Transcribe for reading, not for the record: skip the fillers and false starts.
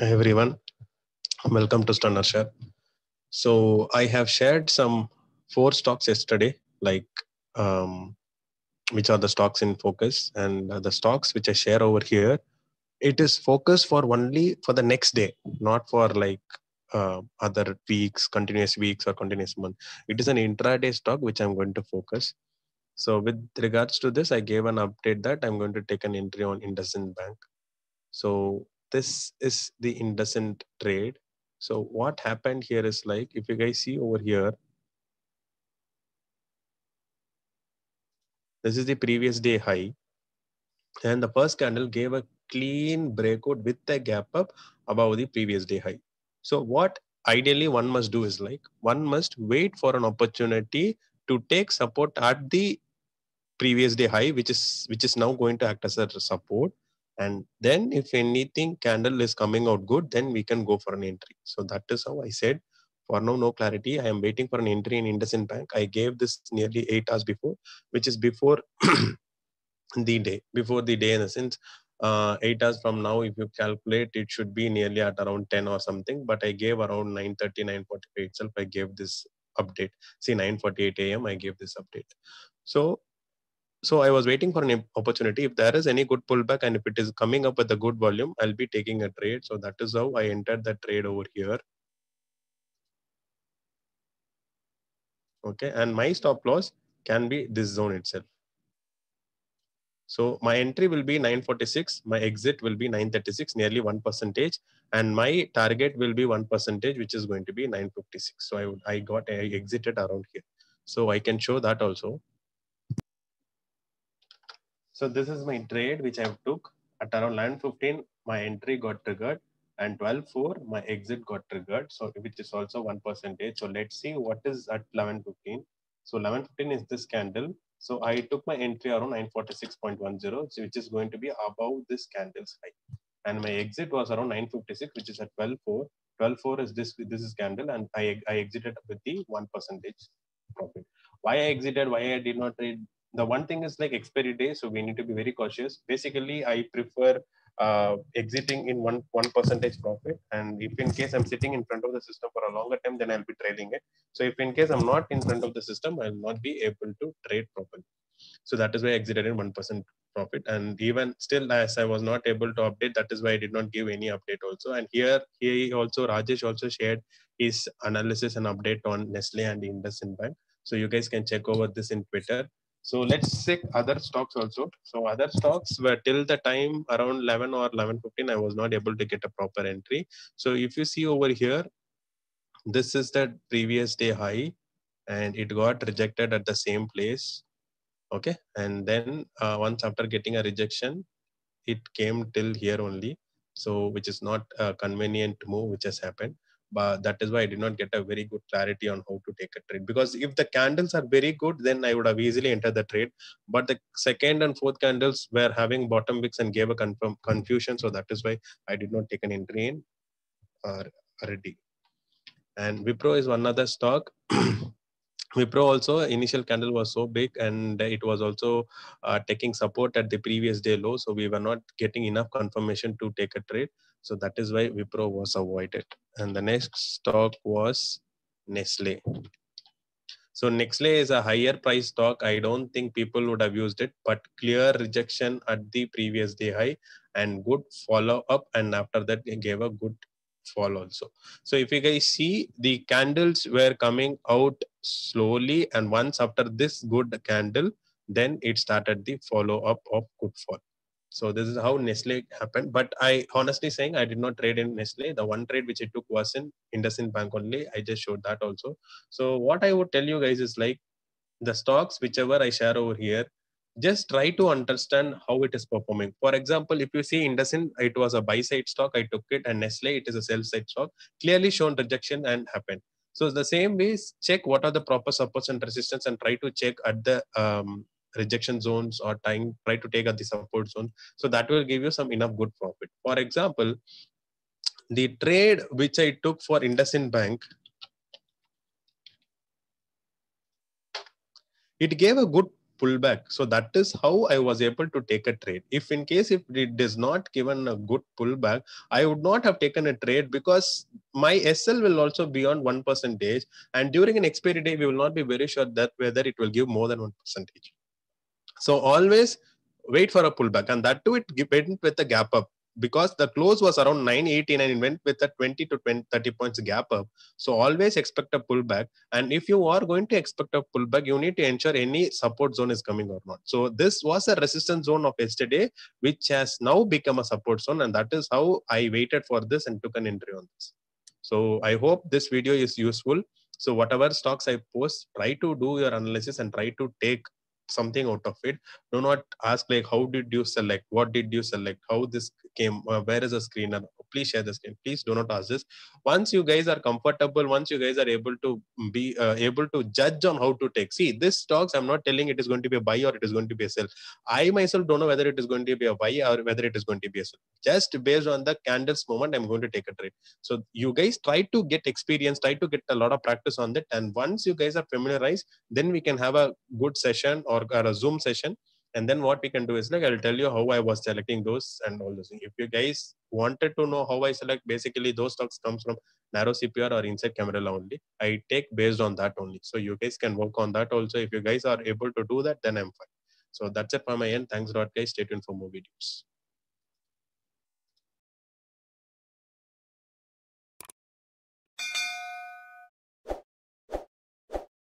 Hi everyone, welcome to Stunner Share. So I have shared some four stocks yesterday, like um, which are the stocks in focus, and the stocks which I share over here. It is focus for only for the next day, not for like other weeks, or continuous month. It is an intraday stock which I'm going to focus. So with regards to this, I gave an update that I'm going to take an entry on IndusInd Bank. So this is the IndusInd trade. So what happened here is like, if you guys see over here, this is the previous day high, and the first candle gave a clean breakout with a gap up above the previous day high. So what ideally one must do is like, one must wait for an opportunity to take support at the previous day high, which is now going to act as a support. And then if anything candle is coming out good, then we can go for an entry. So that is how I said, for now no clarity, I am waiting for an entry in IndusInd Bank. I gave this nearly 8 hours before, which is before the day in the sense, 8 hours from now, if you calculate, it should be nearly at around 10 or something, but I gave around 9:30, 9:45 itself, I gave this update. See, 9:48 a.m. I gave this update. So I was waiting for an opportunity. If there is any good pullback and if it is coming up with a good volume, I'll be taking a trade. So that is how I entered the trade over here. Okay. And my stop loss can be this zone itself. So my entry will be 946. My exit will be 936, nearly 1%. And my target will be 1%, which is going to be 956. So I exited around here. So I can show that also. So this is my trade which I took at around 11:15. My entry got triggered, and 12:04 my exit got triggered. So which is also 1%. So let's see what is at 11:15. So 11:15 is this candle. So I took my entry around 946.10, which is going to be above this candle's high. And my exit was around 956, which is at 12:04. 12:04 is this is candle, and I exited with the 1% profit. Why I exited? Why I did not trade? The one thing is like expiry day, so we need to be very cautious. Basically, I prefer exiting in one percentage profit, and if in case I'm sitting in front of the system for a longer time, then I'll be trading it. So if in case I'm not in front of the system, I'll not be able to trade properly. So that is why I exited in 1% profit. And even still, as I was not able to update, that is why I did not give any update also. And here he also, Rajesh also shared his analysis and update on Nestle and IndusInd Bank. So you guys can check over this in Twitter. So let's check other stocks also. So other stocks were till the time around 11 or 11:15, I was not able to get a proper entry. So if you see over here, this is the previous day high, and it got rejected at the same place. Okay, and then once after getting a rejection, it came till here only. So which is not a convenient move which has happened, but that is why I did not get a very good clarity on how to take a trade. Because if the candles are very good, then I would have easily entered the trade, but the second and fourth candles were having bottom wicks and gave a confusion. So that is why I did not take an entry in already. And Wipro is one other stock. Wipro also initial candle was so big, and it was also taking support at the previous day low. So we were not getting enough confirmation to take a trade. So that is why Wipro was avoided. And the next stock was Nestle. So Nestle is a higher price stock. I don't think people would have used it, but clear rejection at the previous day high and good follow up. And after that, it gave a good fall also. So if you guys see, the candles were coming out slowly, and once after this good candle, then it started the follow up of good fall. So this is how Nestle happened. But I honestly saying, I did not trade in Nestle. The one trade which I took was in IndusInd Bank only. I just showed that also. So what I would tell you guys is like, the stocks whichever I share over here, just try to understand how it is performing. For example, if you see IndusInd, it was a buy side stock, I took it, and Nestle, it is a sell side stock, clearly shown rejection and happened. So the same ways, check what are the proper supports and resistance, and try to check at the rejection zones, or try to take at the support zone. So that will give you some enough good profit. For example, the trade which I took for IndusInd Bank, it gave a good pullback. So that is how I was able to take a trade. If in case if it is not given a good pullback, I would not have taken a trade because my SL will also be on 1%. And during an expiry day, we will not be very sure that whether it will give more than 1%. So always wait for a pullback, and that too it went with a gap up because the close was around 989 and went with a 20 to 20, 30 points gap up. So always expect a pullback. And if you are going to expect a pullback, you need to ensure any support zone is coming or not. So this was a resistance zone of yesterday, which has now become a support zone. And that is how I waited for this and took an entry on this. So I hope this video is useful. So whatever stocks I post, try to do your analysis and try to take something out of it. Do not ask like how did you select, what did you select, how this came, where is the screener. Please share the screen. Please do not ask this. Once you guys are comfortable, once you guys are able to be able to judge on how to take, see this stocks, I'm not telling it is going to be a buy or it is going to be a sell. I myself don't know whether it is going to be a buy or whether it is going to be a sell. Just based on the candles moment, I'm going to take a trade. So you guys try to get experience, try to get a lot of practice on that, and once you guys are familiarized, then we can have a good session or a Zoom session. And then what we can do is like I'll tell you how I was selecting those and all those things. If you guys wanted to know how I select, basically those stocks comes from narrow CPR or inside Camarilla only. I take based on that only. So you guys can work on that also. If you guys are able to do that, then I'm fine. So that's it from my end. Thanks a lot, guys. Stay tuned for more videos.